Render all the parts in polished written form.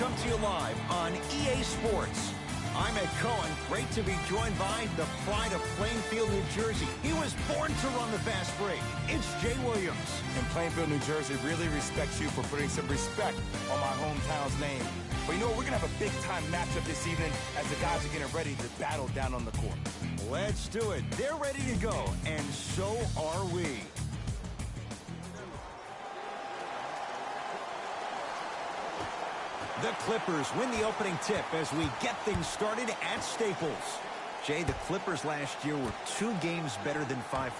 come to you live on EA Sports. I'm Ed Cohen. Great to be joined by the pride of Plainfield, New Jersey. He was born to run the fast break. It's Jay Williams. And Plainfield, New Jersey really respects you for putting some respect on my hometown's name. But you know what? We're going to have a big-time matchup this evening as the guys are getting ready to battle down on the court. Let's do it. They're ready to go, and so are we. The Clippers win the opening tip as we get things started at Staples. Jay, the Clippers last year were 2 games better than 500.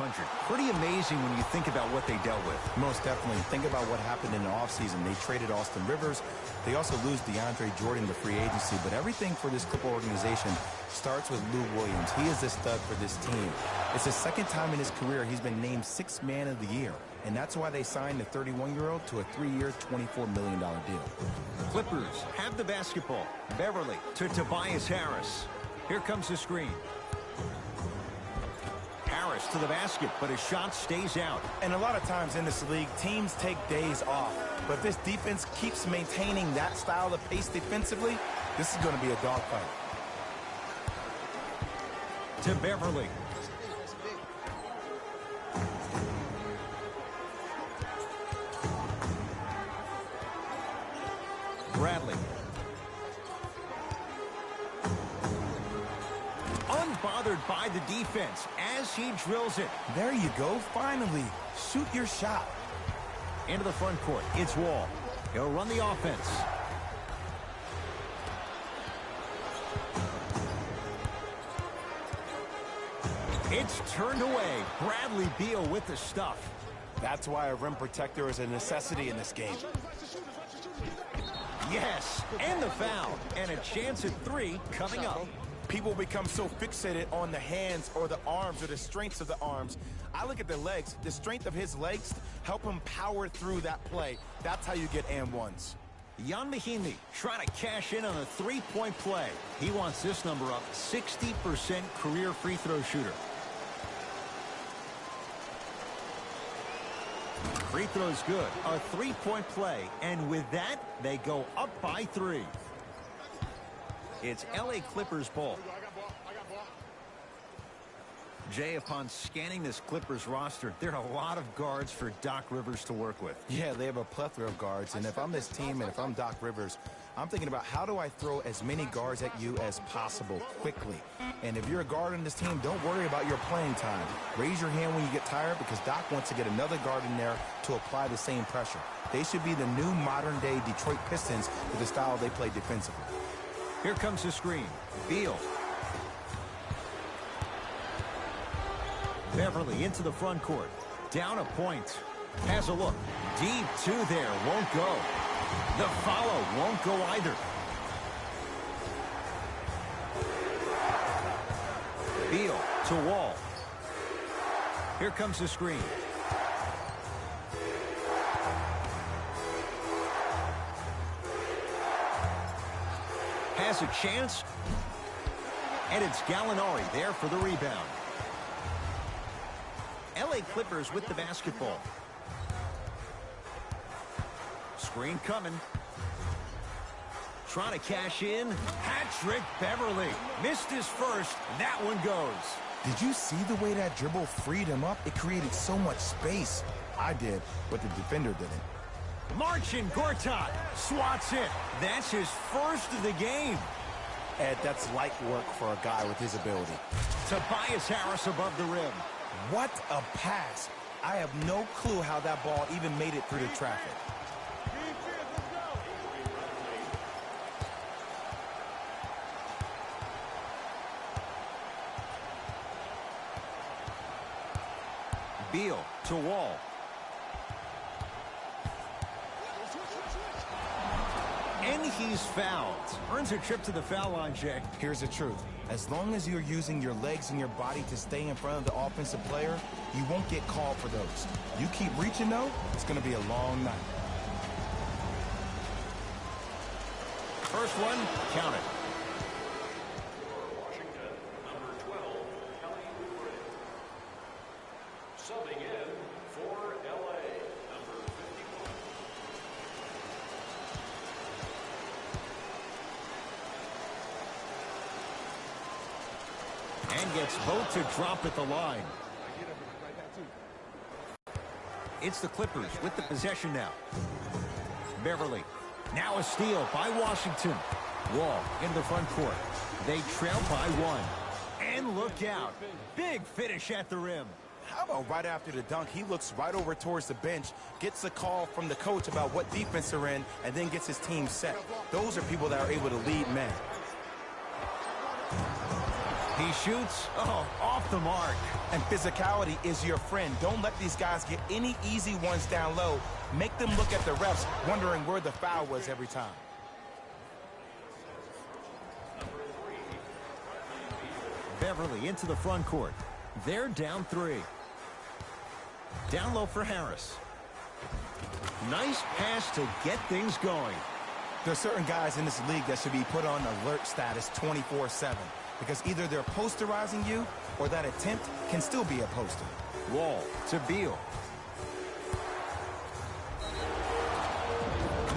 Pretty amazing when you think about what they dealt with. Most definitely. Think about what happened in the offseason. They traded Austin Rivers. They also lose DeAndre Jordan to free agency. But everything for this Clipper organization starts with Lou Williams. He is the stud for this team. It's the second time in his career he's been named 6th Man of the Year. And that's why they signed the 31-year-old to a 3-year, $24 million deal. Clippers have the basketball. Beverly to Tobias Harris. Here comes the screen. Harris to the basket, but his shot stays out. And a lot of times in this league, teams take days off. But if this defense keeps maintaining that style of pace defensively, this is going to be a dogfight. To Beverly. Bradley. Unbothered by the defense as he drills it. There you go. Finally, shoot your shot. Into the front court. It's Wall. He'll run the offense. It's turned away. Bradley Beal with the stuff. That's why a rim protector is a necessity in this game. Yes, and the foul. And a chance at 3 coming up. People become so fixated on the hands or the arms or the strengths of the arms. I look at the legs. The strength of his legs help him power through that play. That's how you get and ones. Jan Mahimi trying to cash in on a 3-point play. He wants this number up. 60% career free throw shooter. Free throw's good. A 3-point play. And with that, they go up by 3. It's LA Clippers ball. Jay, upon scanning this Clippers roster, there are a lot of guards for Doc Rivers to work with. Yeah, they have a plethora of guards. And if I'm this team and if I'm Doc Rivers, I'm thinking about how do I throw as many guards at you as possible quickly. And if you're a guard on this team, don't worry about your playing time. Raise your hand when you get tired because Doc wants to get another guard in there to apply the same pressure. They should be the new modern-day Detroit Pistons with the style they play defensively. Here comes the screen. Beal. Beverly into the front court. Down a point. Has a look. Deep 2 there. Won't go. The follow won't go either. Beal to Wall. Here comes the screen. Has a chance. And it's Gallinari there for the rebound. LA Clippers with the basketball. Screen coming. Trying to cash in. Hat-trick Beverly. Missed his first. That one goes. Did you see the way that dribble freed him up? It created so much space. I did, but the defender didn't. Marcin Gortat swats it. That's his first of the game. Ed, that's light work for a guy with his ability. Tobias Harris above the rim. What a pass. I have no clue how that ball even made it through the traffic. Beal to Wall. And he's fouled. Earns a trip to the foul line, Jay. Here's the truth. As long as you're using your legs and your body to stay in front of the offensive player, you won't get called for those. You keep reaching, though, it's going to be a long night. First one, count it. Subbing in for LA, number 51. gets both to drop at the line. It's the Clippers with the possession now. Beverly. Now a steal by Washington. Wall into the front court. They trail by 1. And look out. Big finish at the rim. How about right after the dunk, he looks right over towards the bench, gets a call from the coach about what defense they're in, and then gets his team set. Those are people that are able to lead men. He shoots. Oh, off the mark. And physicality is your friend. Don't let these guys get any easy ones down low. Make them look at the refs, wondering where the foul was every time. Beverly into the front court. They're down 3. Down low for Harris. Nice pass to get things going. There are certain guys in this league that should be put on alert status 24/7 because either they're posterizing you or that attempt can still be a poster. Wall to Beal.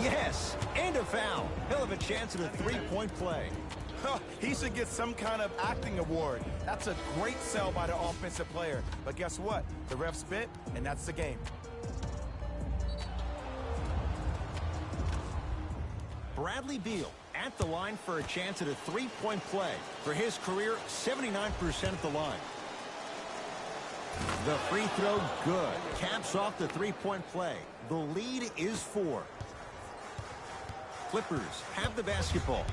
Yes, and a foul. He'll have a chance at a 3-point play. He should get some kind of acting award. That's a great sell by the offensive player. But guess what? The refs bit, and that's the game. Bradley Beal at the line for a chance at a 3-point play. For his career, 79% at the line. The free throw, good. Caps off the 3-point play. The lead is 4. Clippers have the basketball.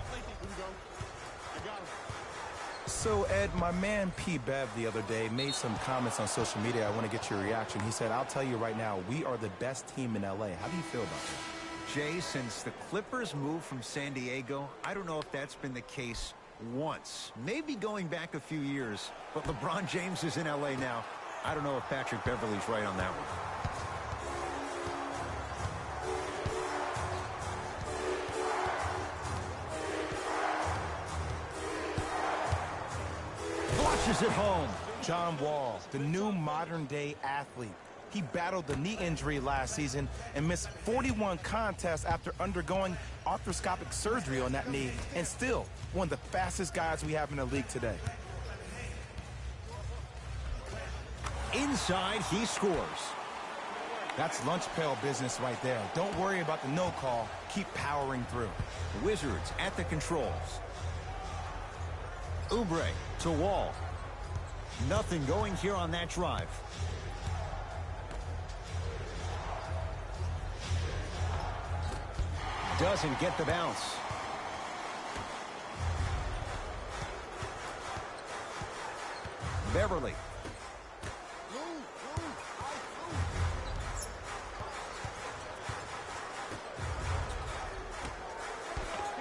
So, Ed, my man P. Bev the other day made some comments on social media. I want to get your reaction. He said, I'll tell you right now, we are the best team in L.A. How do you feel about that? Jay, since the Clippers moved from San Diego, I don't know if that's been the case once. Maybe going back a few years. But LeBron James is in L.A. now. I don't know if Patrick Beverley's right on that one. Flushes it home. John Wall, the new modern-day athlete. He battled the knee injury last season and missed 41 contests after undergoing arthroscopic surgery on that knee, and still one of the fastest guys we have in the league today. Inside, he scores. That's lunch pail business right there. Don't worry about the no call. Keep powering through. Wizards at the controls. Oubre to Wall. Nothing going here on that drive. Doesn't get the bounce. Beverly.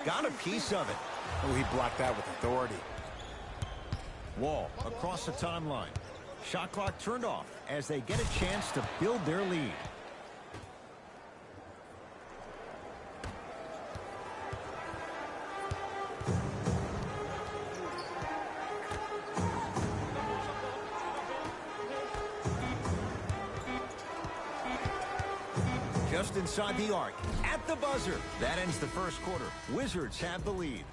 Got a piece of it. Oh, he blocked that with authority. Wall across the timeline. Shot clock turned off as they get a chance to build their lead. Just inside the arc, at the buzzer. That ends the first quarter. Wizards have the lead.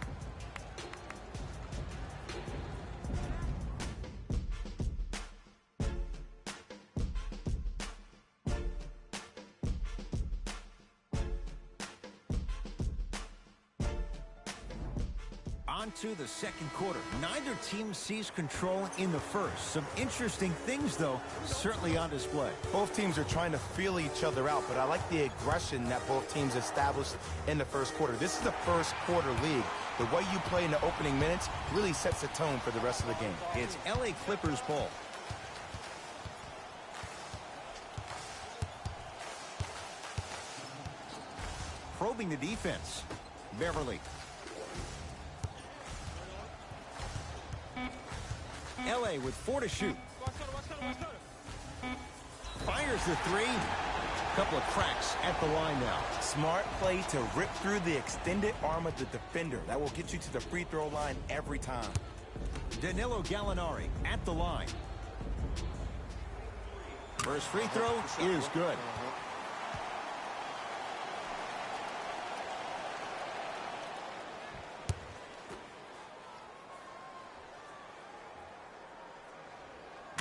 On to the second quarter. Neither team sees control in the first. Some interesting things, though, certainly on display. Both teams are trying to feel each other out, but I like the aggression that both teams established in the first quarter. This is the first quarter league. The way you play in the opening minutes really sets the tone for the rest of the game. It's LA Clippers ball. Probing the defense. Beverly. LA with 4 to shoot. Fires the 3. Couple of cracks at the line now. Smart play to rip through the extended arm of the defender. That will get you to the free throw line every time. Danilo Gallinari at the line. First free throw is good.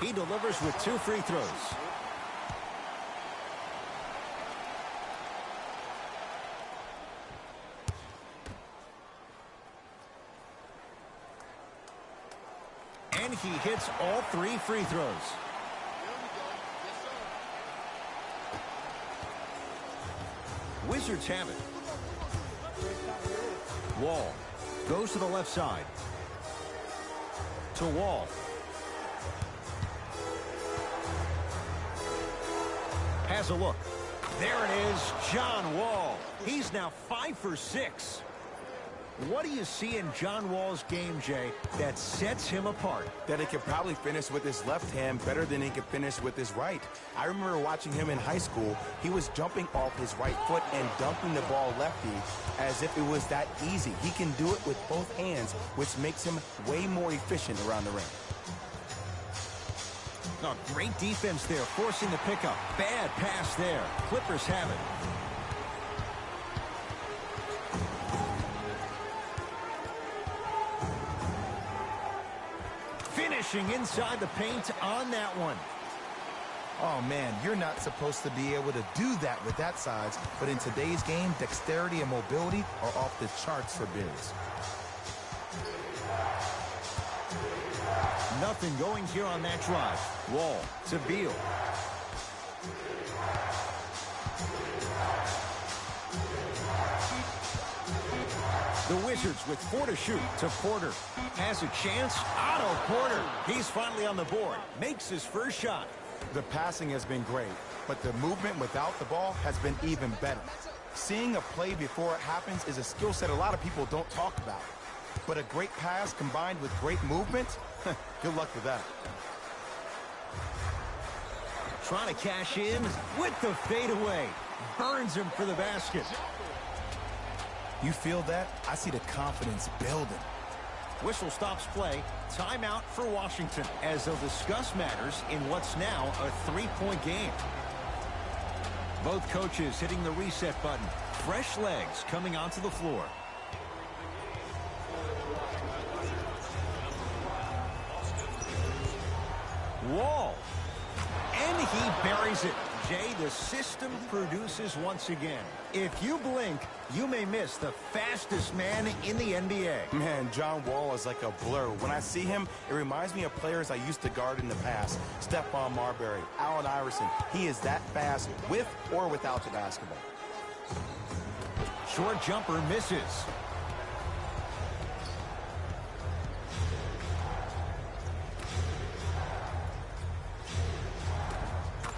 He delivers with 2 free throws. And he hits all 3 free throws. Wizards have it. Wall goes to the left side. To Wall. Has a look. There it is, John Wall. He's now 5 for 6. What do you see in John Wall's game, Jay, that sets him apart? That he could probably finish with his left hand better than he could finish with his right. I remember watching him in high school. He was jumping off his right foot and dunking the ball lefty as if it was that easy. He can do it with both hands, which makes him way more efficient around the rim. Oh, great defense there, forcing the pickup. Bad pass there. Clippers have it. Finishing inside the paint on that one. Oh, man, you're not supposed to be able to do that with that size, but in today's game, dexterity and mobility are off the charts for bigs. Nothing going here on that drive. Wall to Beal. The Wizards with 4 to shoot to Porter. Has a chance. Otto Porter. He's finally on the board. Makes his first shot. The passing has been great, but the movement without the ball has been even better. Seeing a play before it happens is a skill set a lot of people don't talk about. But a great pass combined with great movement, good luck with that. Trying to cash in with the fadeaway. Burns him for the basket. You feel that? I see the confidence building. Whistle stops play. Timeout for Washington as they'll discuss matters in what's now a 3-point game. Both coaches hitting the reset button. Fresh legs coming onto the floor. Wall. And he buries it. Jay, the system produces once again. If you blink, you may miss the fastest man in the NBA. Man, John Wall is like a blur. When I see him, it reminds me of players I used to guard in the past. Stephon Marbury, Allen Iverson. He is that fast with or without the basketball. Short jumper misses.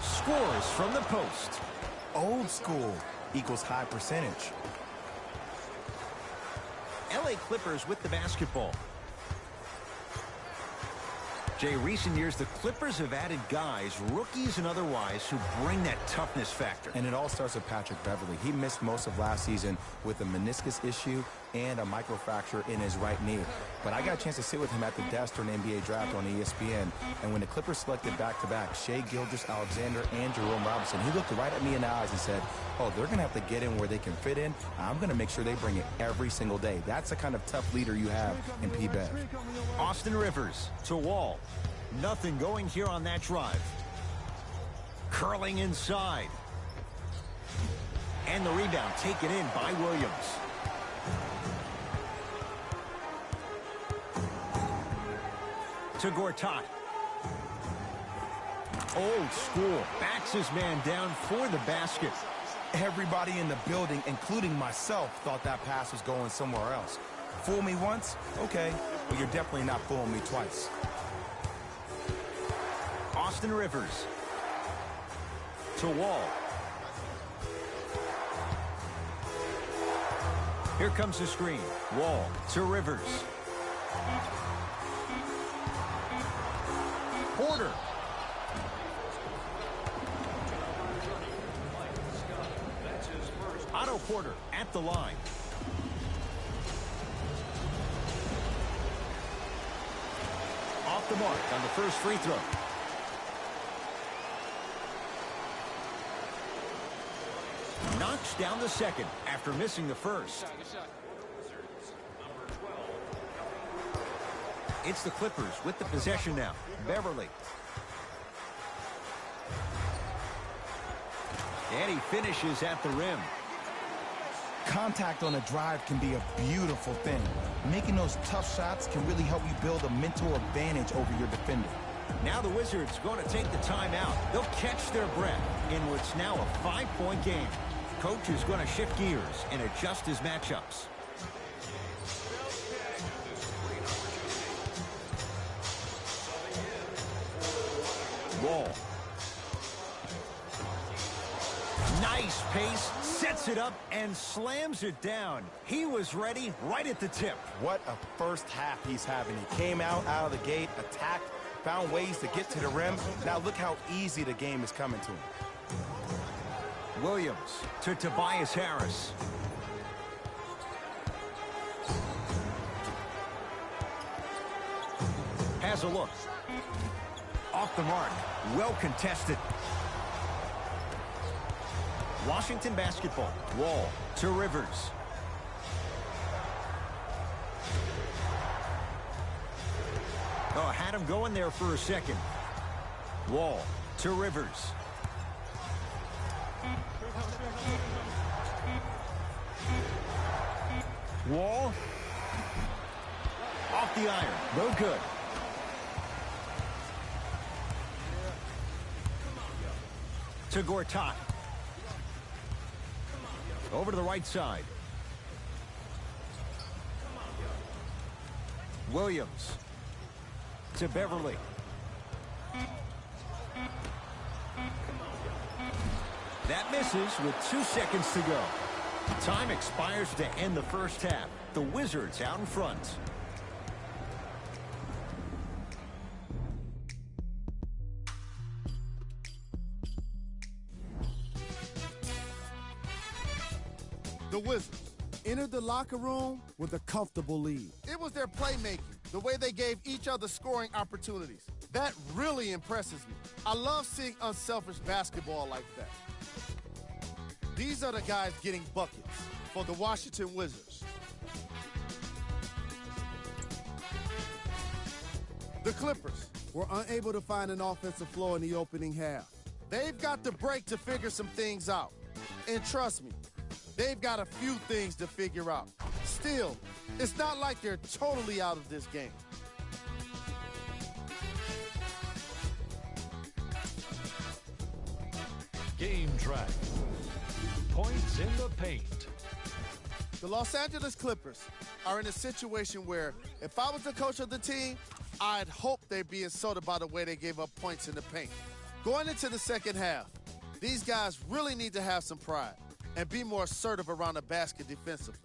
Scores from the post. Old school equals high percentage. LA Clippers with the basketball. Jay, recent years, the Clippers have added guys, rookies and otherwise, who bring that toughness factor. And it all starts with Patrick Beverley. He missed most of last season with a meniscus issue and a microfracture in his right knee. But I got a chance to sit with him at the desk during the NBA draft on ESPN. And when the Clippers selected back-to-back Shai Gilgeous-Alexander and Jerome Robinson, he looked right at me in the eyes and said, oh, they're going to have to get in where they can fit in. I'm going to make sure they bring it every single day. That's the kind of tough leader you have in P-Bev. Austin Rivers to Wall. Nothing going here on that drive. Curling inside. And the rebound taken in by Williams. To Gortat. Old school. Backs his man down for the basket. Everybody in the building, including myself, thought that pass was going somewhere else. Fool me once? Okay. But you're definitely not fooling me twice. Austin Rivers. To Wall. Here comes the screen. Wall to Rivers. Porter. Otto Porter at the line. Off the mark on the first free throw. Knocks down the second after missing the first. It's the Clippers with the possession now. Beverly And he finishes at the rim. Contact on a drive can be a beautiful thing. Making those tough shots can really help you build a mental advantage over your defender. Now the Wizards going to take the timeout. They'll catch their breath in what's now a 5-point game. Coach is going to shift gears and adjust his matchups. Wall. Nice pace, sets it up, and slams it down. He was ready right at the tip. What a first half he's having. He came out of the gate, attacked, found ways to get to the rim. Now look how easy the game is coming to him. Williams to Tobias Harris. Has a look. Off the mark. Well contested. Washington basketball. Wall to Rivers. Oh, had him going there for a second. Wall to Rivers. Wall. Off the iron. No good. To Gortat. Over to the right side. Williams. To Beverly. That misses with 2 seconds to go. Time expires to end the first half. The Wizards out in front. The Wizards entered the locker room with a comfortable lead. It was their playmaking, the way they gave each other scoring opportunities. That really impresses me. I love seeing unselfish basketball like that. These are the guys getting buckets for the Washington Wizards. The Clippers Were unable to find an offensive floor in the opening half. They've got the break to figure some things out. And trust me, they've got a few things to figure out. Still, it's not like they're totally out of this game. Game track. Points in the paint. The Los Angeles Clippers are in a situation where if I was the coach of the team, I'd hope they'd be insulted by the way they gave up points in the paint. Going into the second half, these guys really need to have some pride and be more assertive around the basket defensively.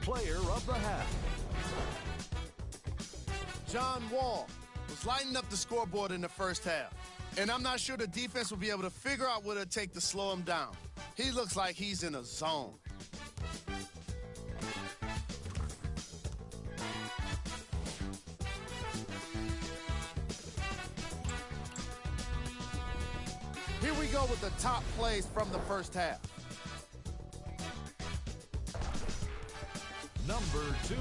Player of the half. John Wall was lighting up the scoreboard in the first half, and I'm not sure the defense will be able to figure out what it'll take to slow him down. He looks like he's in a zone. Here we go with the top plays from the first half. Number 2.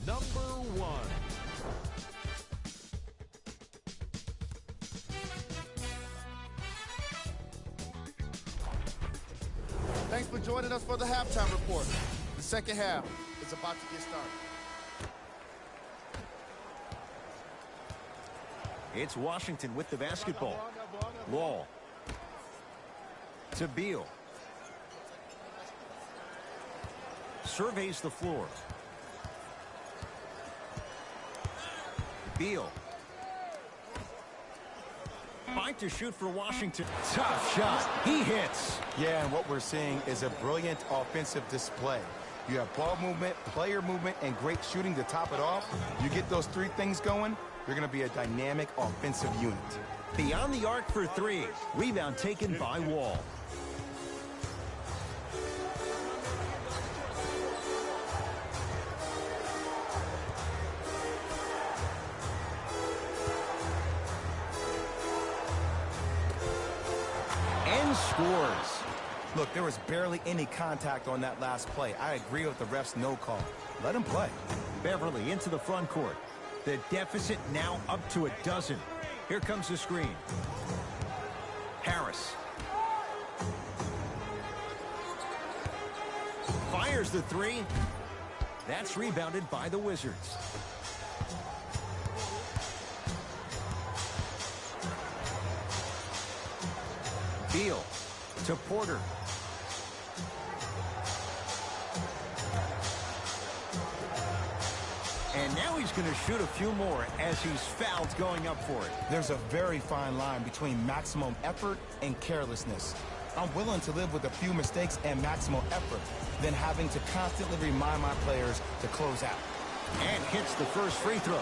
Number 1. Thanks for joining us for the halftime report. The second half is about to get started. It's Washington with the basketball. Wall. To Beal. Surveys the floor. Beal. Fight to shoot for Washington. Tough shot. He hits. Yeah, and what we're seeing is a brilliant offensive display. You have ball movement, player movement, and great shooting to top it off. You get those three things going, you're going to be a dynamic offensive unit. Beyond the arc for three. Rebound taken by Wall. And scores. Look, there was barely any contact on that last play. I agree with the ref's no call. Let him play. Beverly into the front court. The deficit now up to 12. Here comes the screen. Harris. Fires the three. That's rebounded by the Wizards. Beal to Porter. And now he's going to shoot a few more as he's fouled going up for it. There's a very fine line between maximum effort and carelessness. I'm willing to live with a few mistakes and maximum effort than having to constantly remind my players to close out. And hits the first free throw.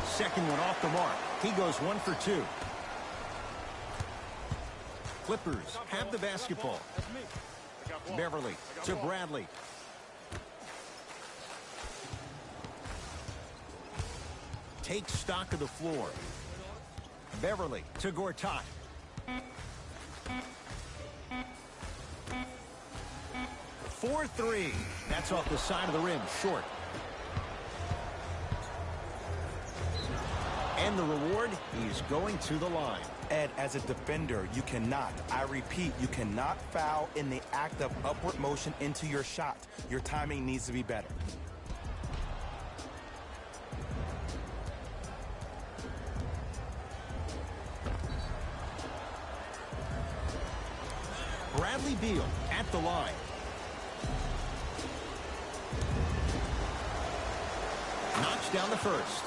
Second one off the mark. He goes 1 for 2. Clippers have the basketball. Beverly to Bradley. Takes stock of the floor. Beverly to Gortat. For 3. That's off the side of the rim, short. And the reward, he's going to the line. Ed, as a defender, you cannot, I repeat, you cannot foul in the act of upward motion into your shot. Your timing needs to be better. Bradley Beal at the line. Knocks down the first.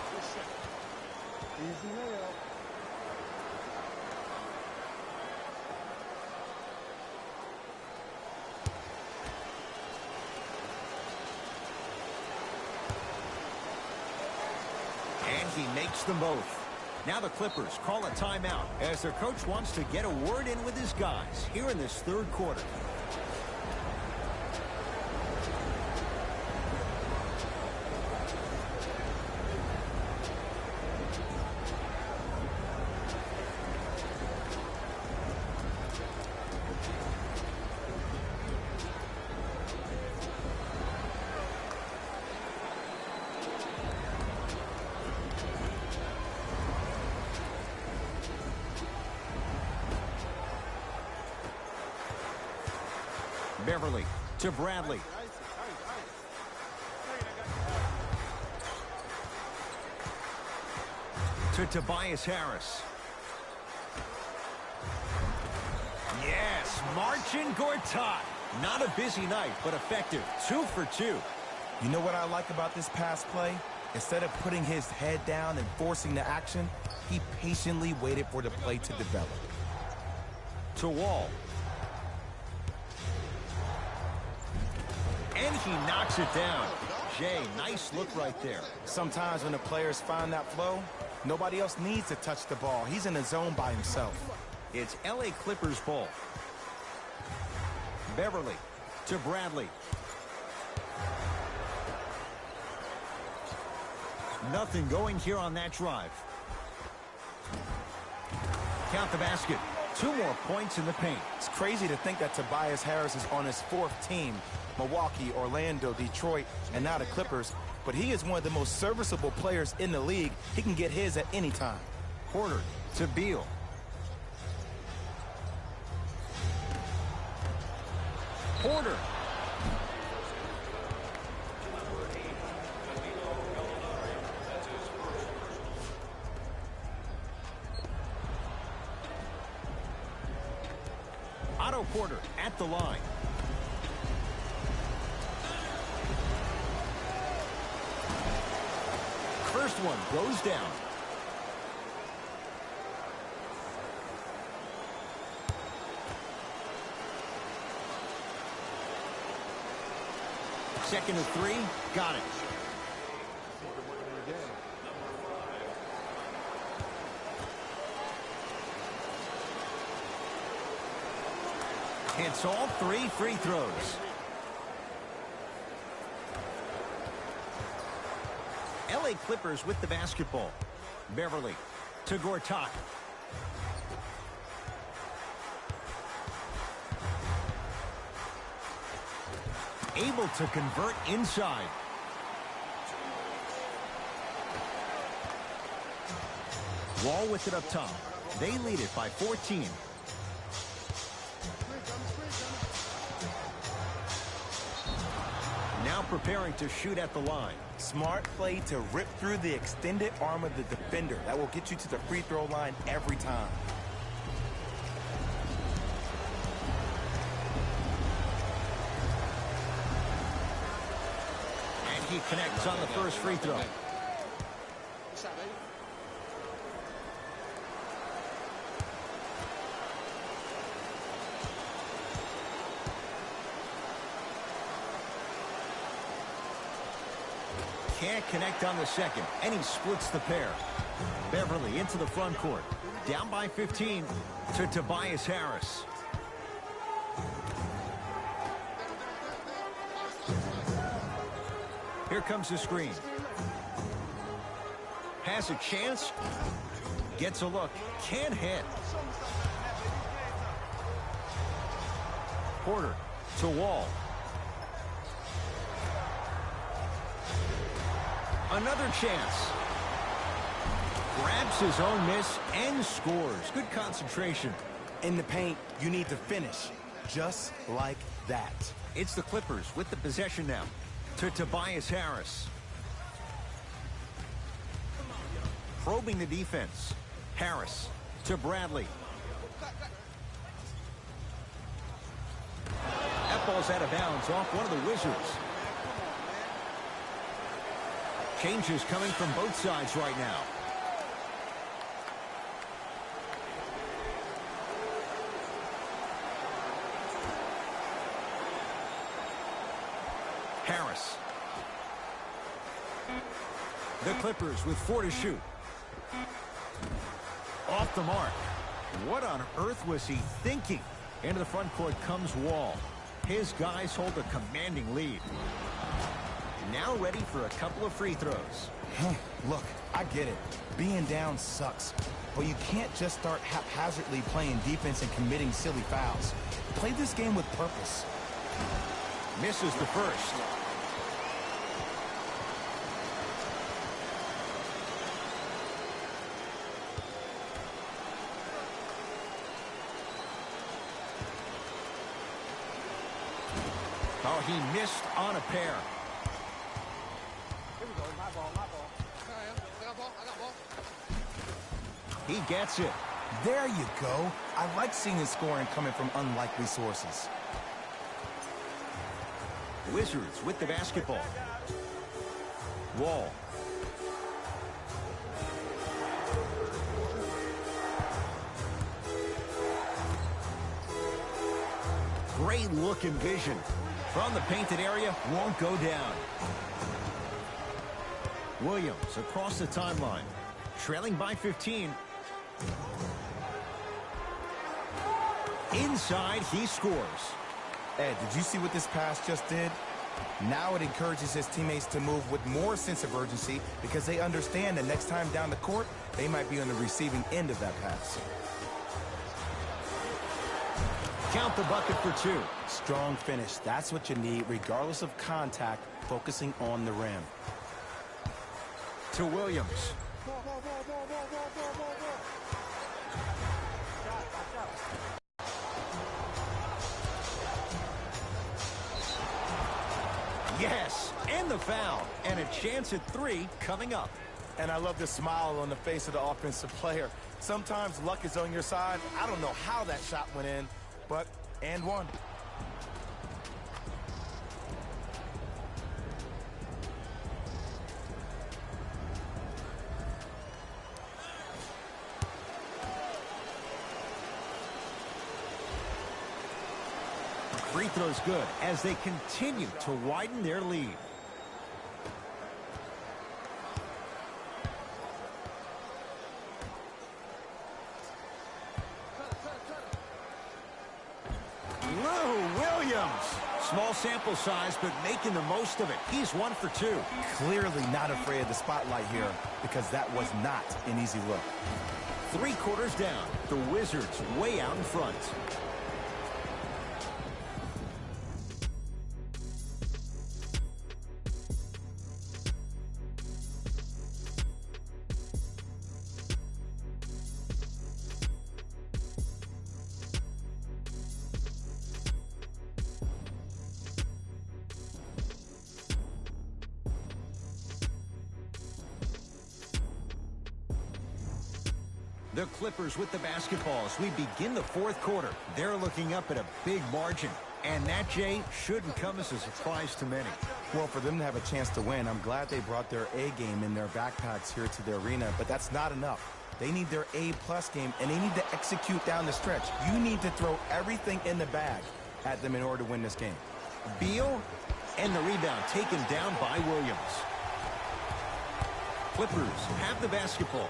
Easy layup. And he makes them both. Now the Clippers call a timeout as their coach wants to get a word in with his guys here in this third quarter. Beverly to Bradley. To Tobias Harris. Yes, Marcin Gortat. Not a busy night, but effective. 2 for 2. You know what I like about this pass play? Instead of putting his head down and forcing the action, he patiently waited for the play to develop. To Wall. And he knocks it down. Jay, nice look right there. Sometimes when the players find that flow, nobody else needs to touch the ball. He's in the zone by himself. It's LA Clippers ball. Beverly to Bradley. Nothing going here on that drive. Count the basket. 2 more points in the paint. It's crazy to think that Tobias Harris is on his 4th team. Milwaukee, Orlando, Detroit, and now the Clippers. But he is one of the most serviceable players in the league. He can get his at any time. Porter to Beal. Porter. Otto Porter at the line. First one goes down. Second of 3, got it. It's all 3 free throws. LA Clippers with the basketball. Beverly to Gortat. Able to convert inside. Wall with it up top. They lead it by 14. Now preparing to shoot at the line. Smart play to rip through the extended arm of the defender. That will get you to the free throw line every time. And he connects on the first free throw. Can't connect on the second, and he splits the pair. Beverly into the front court. Down by 15 to Tobias Harris. Here comes the screen. Has a chance. Gets a look. Can't hit. Porter to Wall. Another chance. Grabs his own miss and scores. Good concentration. In the paint, you need to finish. Just like that. It's the Clippers with the possession now. To Tobias Harris. Probing the defense. Harris to Bradley. That ball's out of bounds off one of the Wizards. Changes coming from both sides right now. Harris. The Clippers with 4 to shoot. Off the mark. What on earth was he thinking? Into the front court comes Wall. His guys hold a commanding lead. Now ready for a couple of free throws. Look, I get it. Being down sucks. But you can't just start haphazardly playing defense and committing silly fouls. Play this game with purpose. Misses the first. Oh, he missed on a pair. He gets it. There you go. I like seeing his scoring coming from unlikely sources. Wizards with the basketball. Wall. Great look and vision. From the painted area, won't go down. Williams across the timeline. Trailing by 15. Inside, he scores. Ed, did you see what this pass just did? Now it encourages his teammates to move with more sense of urgency because they understand that next time down the court, they might be on the receiving end of that pass. Count the bucket for 2. Strong finish. That's what you need, regardless of contact, focusing on the rim. To Williams. Yes, and the foul, and a chance at 3 coming up. And I love the smile on the face of the offensive player. Sometimes luck is on your side. I don't know how that shot went in, but and one. Free throw's good as they continue to widen their lead. Lou Williams Small sample size, but making the most of it. He's 1 for 2. Clearly not afraid of the spotlight here because that was not an easy look. 3 quarters down. The Wizards way out in front. The Clippers with the basketballs. We begin the 4th quarter. They're looking up at a big margin. And that, Jay, shouldn't come as a surprise to many. Well, for them to have a chance to win, I'm glad they brought their A game in their backpacks here to the arena, but that's not enough. They need their A-plus game, and they need to execute down the stretch. You need to throw everything in the bag at them in order to win this game. Beal, and the rebound taken down by Williams. Clippers have the basketball.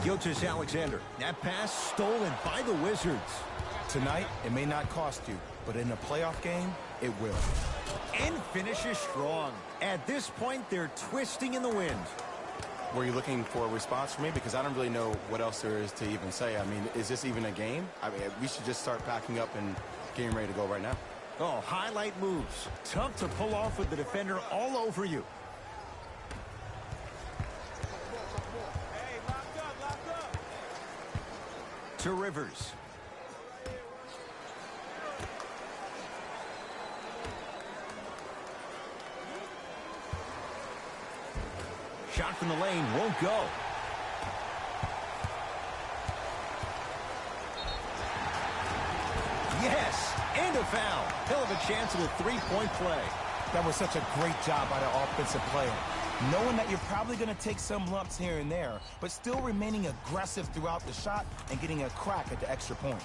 Gilgeous-Alexander. That pass stolen by the Wizards. Tonight, it may not cost you, but in a playoff game, it will. And finishes strong. At this point, they're twisting in the wind. Were you looking for a response from me? Because I don't really know what else there is to even say. I mean, is this even a game? I mean, we should just start packing up and getting ready to go right now. Oh, highlight moves. Tough to pull off with the defender all over you. To Rivers. Shot from the lane won't go. Yes, and a foul. Hell of a chance at a three-point play. That was such a great job by the offensive player. Knowing that you're probably going to take some lumps here and there, but still remaining aggressive throughout the shot and getting a crack at the extra point.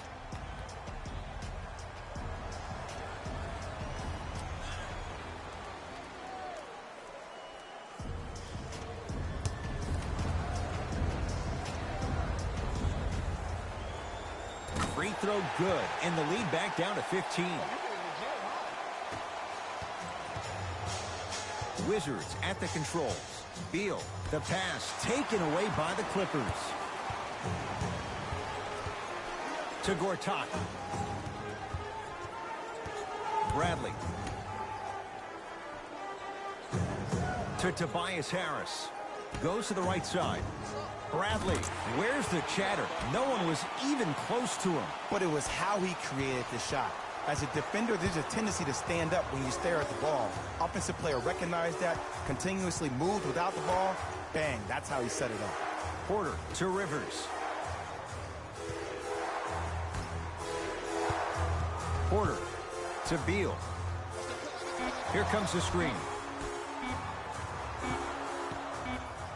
Free throw good, and the lead back down to 15. Wizards at the controls. Beal, the pass taken away by the Clippers. To Gortat. Bradley. To Tobias Harris. Goes to the right side. Bradley, where's the chatter? No one was even close to him. But it was how he created the shot. As a defender, there's a tendency to stand up when you stare at the ball. Offensive player recognized that, continuously moved without the ball. Bang, that's how he set it up. Porter to Rivers. Porter to Beal. Here comes the screen.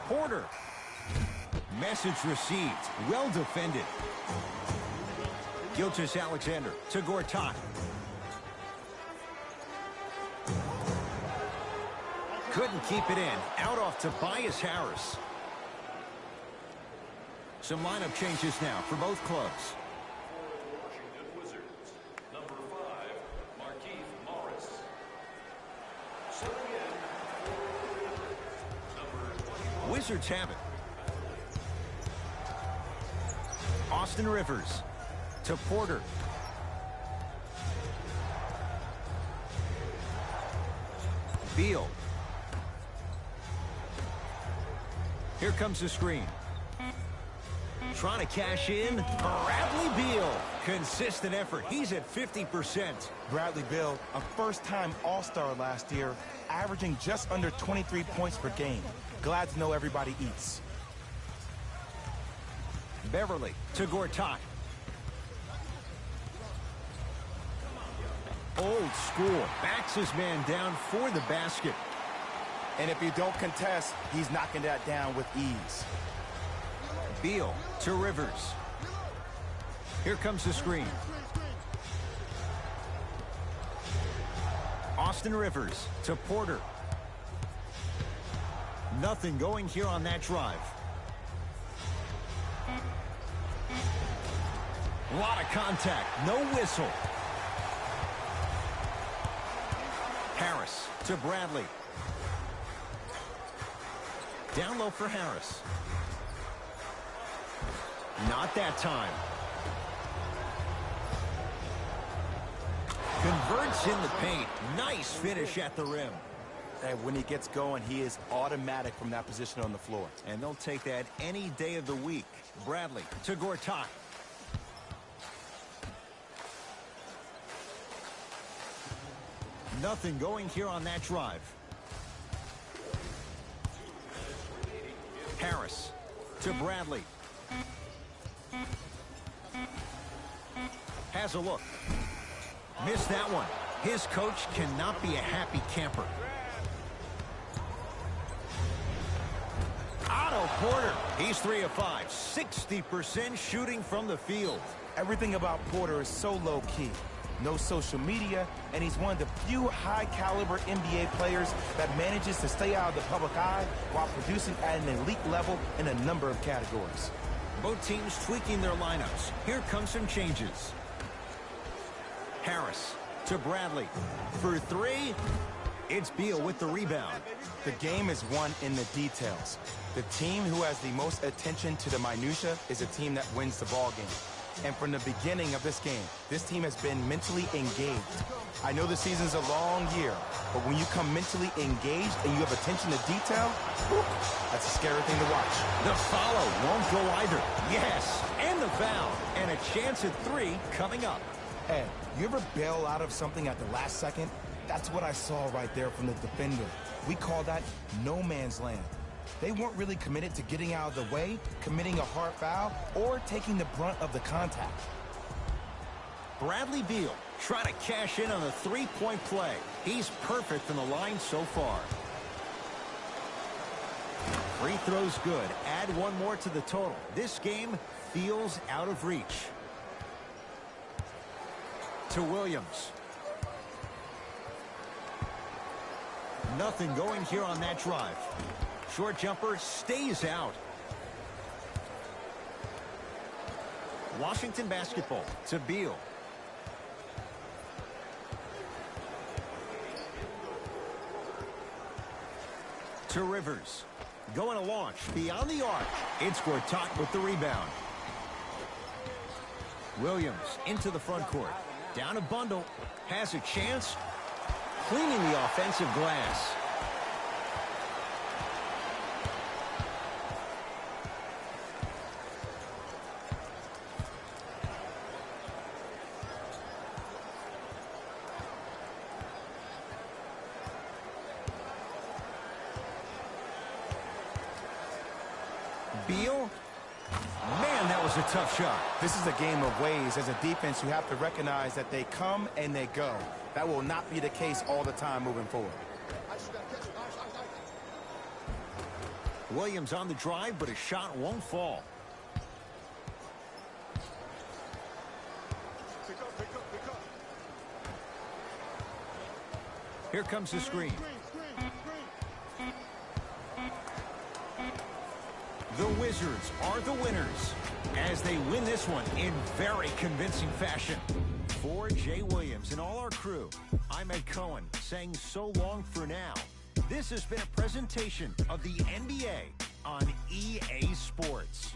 Porter. Message received. Well defended. Gilgeous-Alexander to Gortat. Couldn't keep it in. Out off Tobias Harris. Some lineup changes now for both clubs. Washington Wizards, number 5, Markieff Morris. Serving in, number 21. Wizards have it. Austin Rivers to Porter. Beal. Here comes the screen. Trying to cash in. Bradley Beal. Consistent effort. He's at 50%. Bradley Beal, a first-time All-Star last year, averaging just under 23 points per game. Glad to know everybody eats. Beverly to Gortat. Old school. Backs his man down for the basket. And if you don't contest, he's knocking that down with ease. Beal to Rivers. Here comes the screen. Austin Rivers to Porter. Nothing going here on that drive. A lot of contact. No whistle. to Bradley. Down low for Harris. Not that time. Converts in the paint. Nice finish at the rim. And when he gets going, he is automatic from that position on the floor. And they'll take that any day of the week. Bradley to Gortat. Nothing going here on that drive. Harris to Bradley. Has a look. Missed that one. His coach cannot be a happy camper. Otto Porter. He's 3 of 5. 60% shooting from the field. Everything about Porter is so low-key. No social media, and he's one of the few high-caliber NBA players that manages to stay out of the public eye while producing at an elite level in a number of categories. Both teams tweaking their lineups. Here come some changes. Harris to Bradley. For 3, it's Beal with the rebound. The game is won in the details. The team who has the most attention to the minutia is a team that wins the ball game. And from the beginning of this game, this team has been mentally engaged. I know the season's a long year, but when you come mentally engaged and you have attention to detail, whew, that's a scary thing to watch. The follow won't go either. Yes, and the foul. And a chance at 3 coming up. Ed, you ever bail out of something at the last second? That's what I saw right there from the defender. We call that no man's land. They weren't really committed to getting out of the way, committing a hard foul, or taking the brunt of the contact. Bradley Beal trying to cash in on a 3-point play. He's perfect from the line so far. Free throw's good. Add 1 more to the total. This game feels out of reach. To Williams. Nothing going here on that drive. Short jumper stays out. Washington basketball to Beal. To Rivers. Going to launch beyond the arc. It's Gortat with the rebound. Williams into the front court. Down a bundle. Has a chance. Cleaning the offensive glass. Beal. Man, that was a tough shot. This is a game of ways. As a defense, you have to recognize that they come and they go. That will not be the case all the time moving forward. Williams on the drive, but his shot won't fall. Here comes the screen. The Wizards are the winners as they win this one in very convincing fashion. For Jay Williams and all our crew, I'm Ed Cohen saying so long for now. This has been a presentation of the NBA on EA Sports.